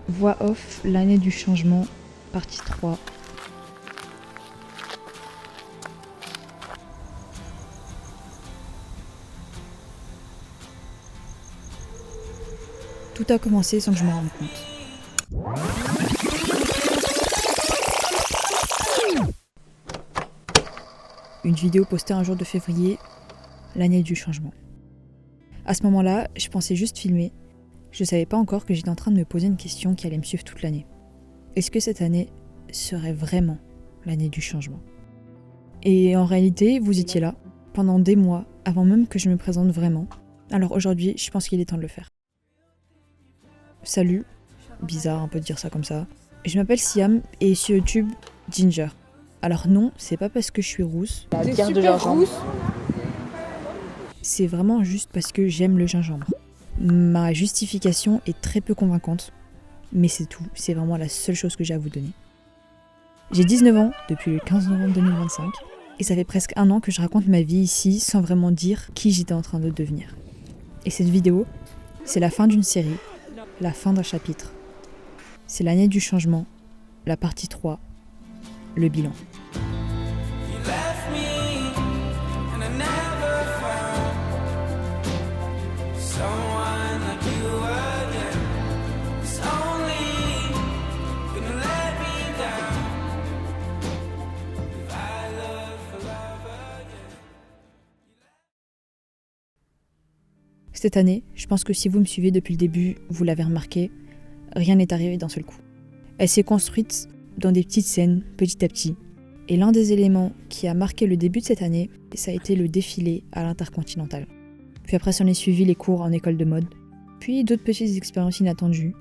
Voix off, l'année du changement, partie 3. Tout a commencé sans que je m'en rende compte. Une vidéo postée un jour de février, l'année du changement. À ce moment-là, je pensais juste filmer. Je savais pas encore que j'étais en train de me poser une question qui allait me suivre toute l'année. Est-ce que cette année serait vraiment l'année du changement ? Et en réalité, vous étiez là, pendant des mois, avant même que je me présente vraiment. Alors aujourd'hui, je pense qu'il est temps de le faire. Salut, bizarre un peu de dire ça comme ça. Je m'appelle Siam et sur YouTube, Ginger. Alors non, c'est pas parce que je suis rousse. T'es super rousse. C'est vraiment juste parce que j'aime le gingembre. Ma justification est très peu convaincante, mais c'est tout, c'est vraiment la seule chose que j'ai à vous donner. J'ai 19 ans depuis le 15 novembre 2025, et ça fait presque un an que je raconte ma vie ici sans vraiment dire qui j'étais en train de devenir. Et cette vidéo, c'est la fin d'une série, la fin d'un chapitre. C'est l'année du changement, la partie 3, le bilan. Cette année, je pense que si vous me suivez depuis le début, vous l'avez remarqué, rien n'est arrivé d'un seul coup. Elle s'est construite dans des petites scènes, petit à petit. Et l'un des éléments qui a marqué le début de cette année, ça a été le défilé à l'Intercontinental. Puis après s'en est suivi les cours en école de mode, puis d'autres petites expériences inattendues,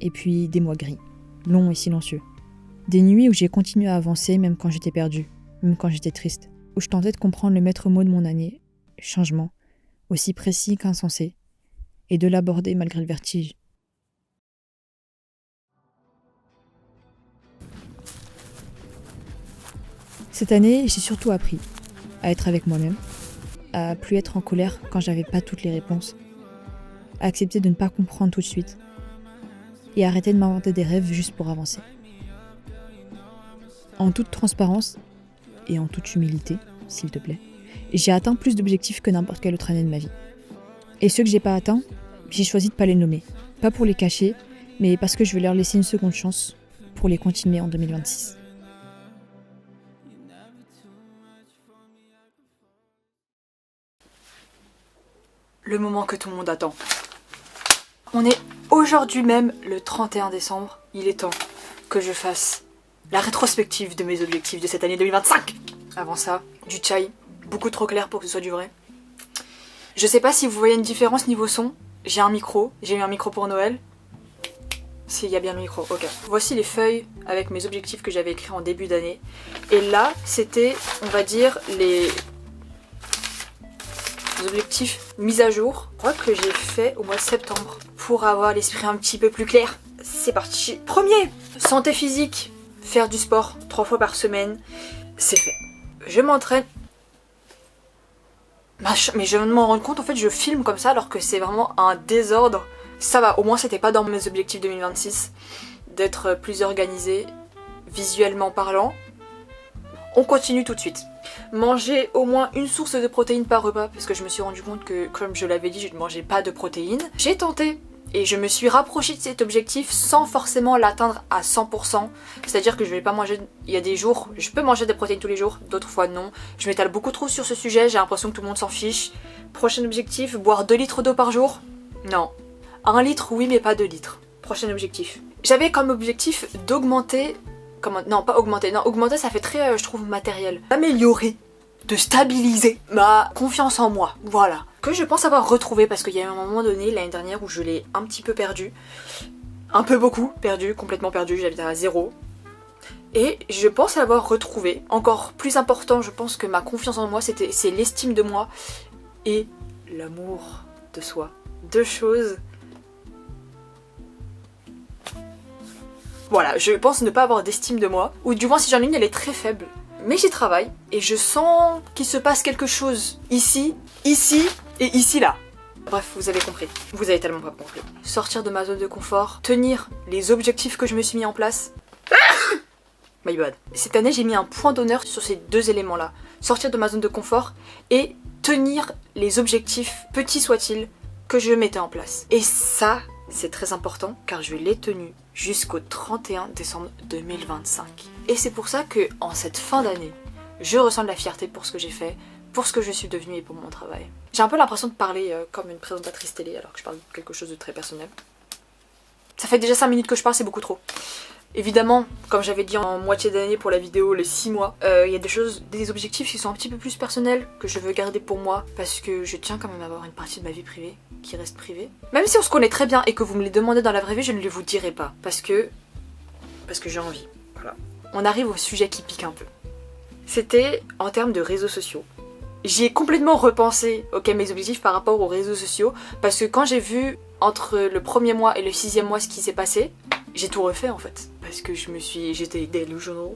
et puis des mois gris, longs et silencieux. Des nuits où j'ai continué à avancer même quand j'étais perdue, même quand j'étais triste, où je tentais de comprendre le maître mot de mon année, changement, aussi précis qu'insensé, et de l'aborder malgré le vertige. Cette année, j'ai surtout appris à être avec moi-même, à plus être en colère quand j'avais pas toutes les réponses, à accepter de ne pas comprendre tout de suite, et arrêter de m'inventer des rêves juste pour avancer. En toute transparence, et en toute humilité, s'il te plaît, j'ai atteint plus d'objectifs que n'importe quelle autre année de ma vie. Et ceux que j'ai pas atteints, j'ai choisi de pas les nommer. Pas pour les cacher, mais parce que je vais leur laisser une seconde chance pour les continuer en 2026. Le moment que tout le monde attend. On est aujourd'hui même le 31 décembre. Il est temps que je fasse la rétrospective de mes objectifs de cette année 2025. Avant ça, du chai, beaucoup trop clair pour que ce soit du vrai. Je sais pas si vous voyez une différence niveau son. J'ai un micro, j'ai eu un micro pour Noël. S'il y a bien le micro, ok. Voici les feuilles avec mes objectifs que j'avais écrits en début d'année. Et là, c'était, on va dire, les objectifs mis à jour. Je crois que j'ai fait au mois de septembre pour avoir l'esprit un petit peu plus clair. C'est parti. Premier, santé physique, faire du sport 3 fois par semaine. C'est fait. Je m'entraîne. Mais je viens de m'en rendre compte, en fait je filme comme ça alors que c'est vraiment un désordre. Ça va, au moins c'était pas dans mes objectifs 2026 d'être plus organisé, visuellement parlant. On continue tout de suite. Manger au moins une source de protéines par repas, parce que je me suis rendu compte que, comme je l'avais dit, je ne mangeais pas de protéines. J'ai tenté, et je me suis rapprochée de cet objectif sans forcément l'atteindre à 100%. C'est-à-dire que je vais pas manger... Il y a des jours, je peux manger des protéines tous les jours, d'autres fois non. Je m'étale beaucoup trop sur ce sujet, j'ai l'impression que tout le monde s'en fiche. Prochain objectif, boire 2 litres d'eau par jour. Non. 1 litre, oui, mais pas 2 litres. Prochain objectif. J'avais comme objectif d'augmenter... Non, pas augmenter. Non, augmenter, ça fait très, je trouve, matériel. Améliorer, de stabiliser ma confiance en moi. Voilà. Que je pense avoir retrouvé parce qu'il y a eu un moment donné, l'année dernière, où je l'ai un petit peu perdu. Un peu beaucoup perdu, complètement perdu. J'avais à 0. Et je pense l'avoir retrouvé. Encore plus important, je pense que ma confiance en moi, c'est l'estime de moi et l'amour de soi. 2 choses. Voilà, je pense ne pas avoir d'estime de moi, ou du moins si j'en ai une, elle est très faible. Mais j'y travaille, et je sens qu'il se passe quelque chose ici, ici, et ici là. Bref, vous avez compris. Vous avez tellement pas compris. Sortir de ma zone de confort, tenir les objectifs que je me suis mis en place. My bad. Cette année, j'ai mis un point d'honneur sur ces deux éléments-là. Sortir de ma zone de confort et tenir les objectifs, petits soient-ils, que je mettais en place. Et ça, c'est très important car je l'ai tenu jusqu'au 31 décembre 2025. Et c'est pour ça que en cette fin d'année, je ressens de la fierté pour ce que j'ai fait, pour ce que je suis devenue et pour mon travail. J'ai un peu l'impression de parler comme une présentatrice télé alors que je parle de quelque chose de très personnel. Ça fait déjà 5 minutes que je parle, c'est beaucoup trop. Évidemment, comme j'avais dit en moitié d'année pour la vidéo, les 6 mois, il y a des choses, des objectifs qui sont un petit peu plus personnels, que je veux garder pour moi, parce que je tiens quand même à avoir une partie de ma vie privée qui reste privée. Même si on se connaît très bien et que vous me les demandez dans la vraie vie, je ne les vous dirai pas, parce que j'ai envie. Voilà. On arrive au sujet qui pique un peu. C'était en termes de réseaux sociaux. J'y ai complètement repensé mes objectifs par rapport aux réseaux sociaux, parce que quand j'ai vu entre le premier mois et le 6e mois ce qui s'est passé, j'ai tout refait en fait. Parce que j'étais delusional,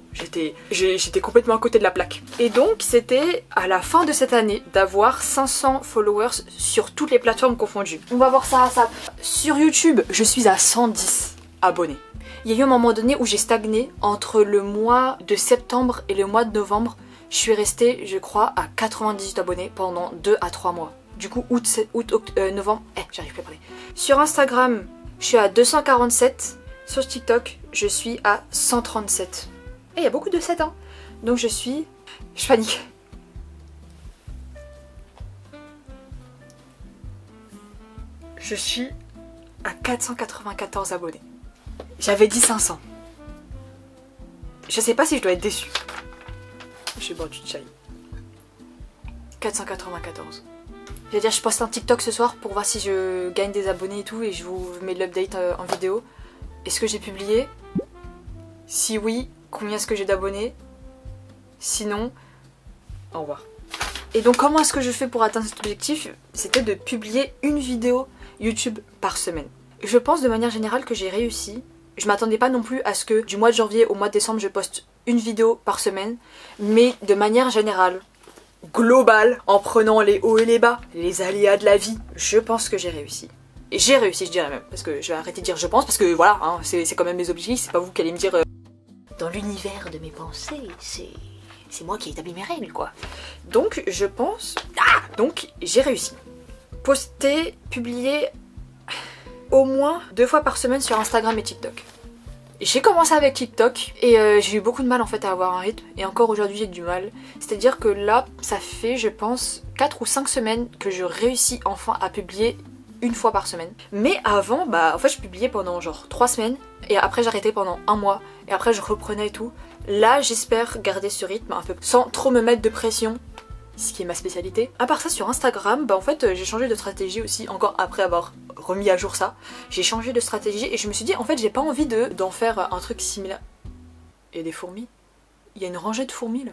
j'étais complètement à côté de la plaque. Et donc c'était à la fin de cette année d'avoir 500 followers sur toutes les plateformes confondues. On va voir ça. Sur YouTube, je suis à 110 abonnés. Il y a eu un moment donné où j'ai stagné entre le mois de septembre et le mois de novembre. Je suis restée, je crois, à 98 abonnés pendant 2 à 3 mois. Du coup, novembre, j'arrive plus à parler. Sur Instagram, je suis à 247. Sur TikTok, je suis à 137. Et il y a beaucoup de 7, hein. Donc je panique. Je suis à 494 abonnés. J'avais dit 500. Je sais pas si je dois être déçue. Je suis du chai. 494. C'est-à-dire je poste un TikTok ce soir pour voir si je gagne des abonnés et tout et je vous mets l'update en vidéo. Est-ce que j'ai publié? Si oui, combien est-ce que j'ai d'abonnés? Sinon, au revoir. Et donc comment est-ce que je fais pour atteindre cet objectif? C'était de publier une vidéo YouTube par semaine. Je pense de manière générale que j'ai réussi. Je m'attendais pas non plus à ce que du mois de janvier au mois de décembre je poste une vidéo par semaine, mais de manière générale, globale, en prenant les hauts et les bas, les aléas de la vie, je pense que j'ai réussi. Et j'ai réussi, je dirais même, parce que je vais arrêter de dire je pense, parce que voilà, hein, c'est quand même mes objectifs, c'est pas vous qui allez me dire dans l'univers de mes pensées, c'est moi qui ai établi mes règles, quoi. Donc, je pense... Donc, j'ai réussi. Poster, publier au moins 2 fois par semaine sur Instagram et TikTok. J'ai commencé avec TikTok et j'ai eu beaucoup de mal en fait à avoir un rythme et encore aujourd'hui j'ai du mal. C'est-à-dire que là, ça fait je pense 4 ou 5 semaines que je réussis enfin à publier une fois par semaine. Mais avant, en fait je publiais pendant genre 3 semaines et après j'arrêtais pendant 1 mois et après je reprenais et tout. Là j'espère garder ce rythme un peu sans trop me mettre de pression, ce qui est ma spécialité. À part ça sur Instagram, en fait j'ai changé de stratégie aussi encore après avoir remis à jour ça. J'ai changé de stratégie et je me suis dit en fait j'ai pas envie d'en faire un truc similaire. Il y a des fourmis. Il y a une rangée de fourmis là.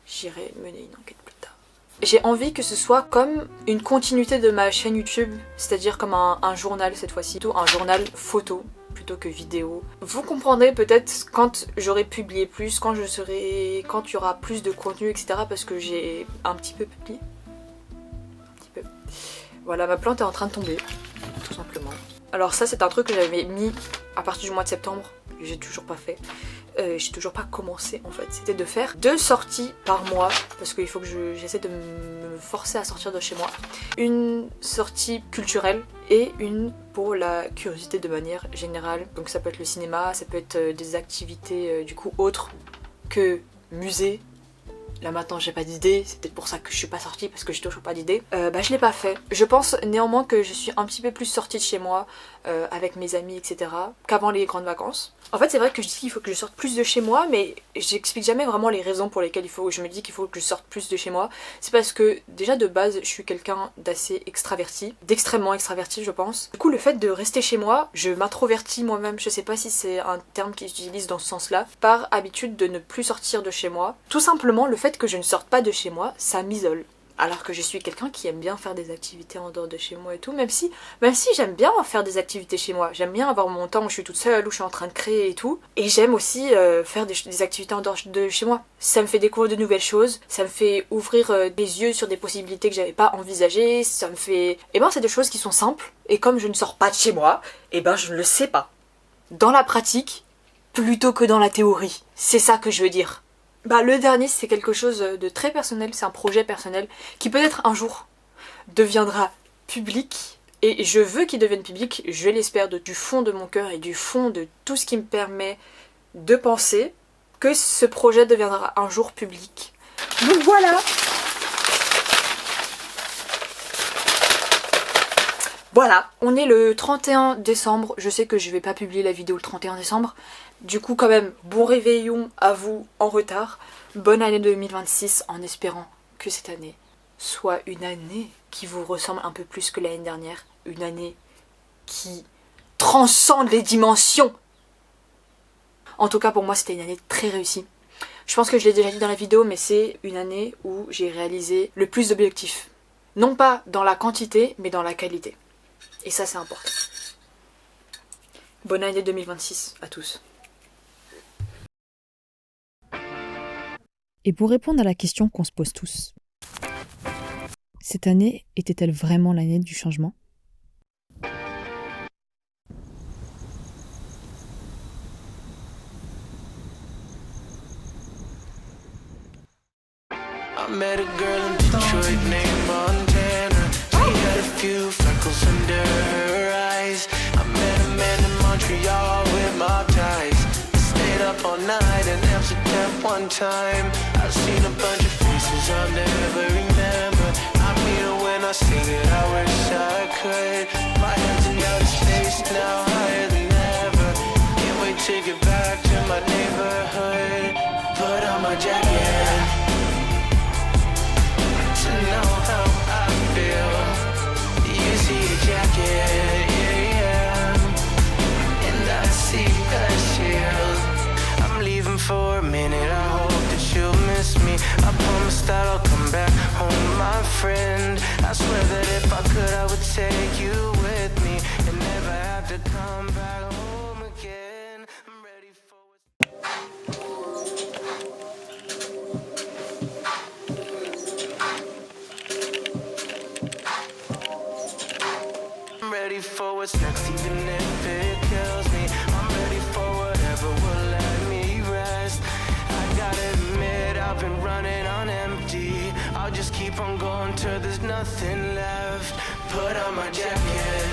J'irai mener une enquête plus tard. J'ai envie que ce soit comme une continuité de ma chaîne YouTube, c'est-à-dire comme un journal cette fois-ci, plutôt un journal photo plutôt que vidéo. Vous comprendrez peut-être quand j'aurai publié plus, quand il y aura plus de contenu, etc. parce que j'ai un petit peu publié. Un petit peu. Voilà, ma plante est en train de tomber, tout simplement. Alors ça c'est un truc que j'avais mis à partir du mois de septembre, que j'ai toujours pas fait. J'ai toujours pas commencé en fait. C'était de faire 2 sorties par mois, parce qu'il faut que j'essaie de me forcer à sortir de chez moi. Une sortie culturelle et une pour la curiosité de manière générale. Donc ça peut être le cinéma, ça peut être des activités du coup autres que musée. Là maintenant j'ai pas d'idée, c'est peut-être pour ça que je suis pas sortie parce que j'ai toujours pas d'idée. Je l'ai pas fait. Je pense néanmoins que je suis un petit peu plus sortie de chez moi avec mes amis etc. qu'avant les grandes vacances. En fait c'est vrai que je dis qu'il faut que je sorte plus de chez moi mais j'explique jamais vraiment les raisons pour lesquelles je me dis qu'il faut que je sorte plus de chez moi. C'est parce que déjà de base je suis quelqu'un d'assez extraverti, d'extrêmement extraverti je pense. Du coup le fait de rester chez moi, je m'introvertis moi-même, je sais pas si c'est un terme qui s'utilise dans ce sens là, par habitude de ne plus sortir de chez moi. Tout simplement le fait que je ne sorte pas de chez moi, ça m'isole. Alors que je suis quelqu'un qui aime bien faire des activités en dehors de chez moi et tout, même si j'aime bien faire des activités chez moi. J'aime bien avoir mon temps où je suis toute seule, où je suis en train de créer et tout. Et j'aime aussi faire des activités en dehors de chez moi. Ça me fait découvrir de nouvelles choses, ça me fait ouvrir des yeux sur des possibilités que j'avais pas envisagées, ça me fait... c'est des choses qui sont simples, et comme je ne sors pas de chez moi, je ne le sais pas. Dans la pratique, plutôt que dans la théorie. C'est ça que je veux dire. Le dernier, c'est quelque chose de très personnel, c'est un projet personnel qui peut-être un jour deviendra public. Et je veux qu'il devienne public, je l'espère du fond de mon cœur et du fond de tout ce qui me permet de penser que ce projet deviendra un jour public. Donc voilà. Voilà, on est le 31 décembre, je sais que je vais pas publier la vidéo le 31 décembre, du coup quand même, bon réveillon à vous en retard, bonne année 2026 en espérant que cette année soit une année qui vous ressemble un peu plus que l'année dernière, une année qui transcende les dimensions. En tout cas pour moi c'était une année très réussie. Je pense que je l'ai déjà dit dans la vidéo, mais c'est une année où j'ai réalisé le plus d'objectifs. Non pas dans la quantité, mais dans la qualité. Et ça, c'est important. Bonne année 2026 à tous. Et pour répondre à la question qu'on se pose tous, cette année était-elle vraiment l'année du changement ? I met a girl in Detroit named Montana. She had a few freckles under her eyes. I met a man in Montreal with mob ties. I stayed up all night in Amsterdam one time. I've seen a bunch of faces I'll never remember. I meet her when I sing it, I wish I could. My hands in outer space now, higher than ever. Can't wait to get back to my neighborhood. Put on my jacket to know how I feel. You see the jacket, yeah, and I see a shield. I'm leaving for a minute, I hope that you'll miss me. I promise that I'll come back home, my friend. I swear that if I could, I would take you with me and never have to come back home again. I'm ready for I'm ready for what's next, even if it kills me. I'm ready for whatever will let me rest. I gotta admit, I've been running on empty. I'll just keep on going till there's nothing left. Put on my jacket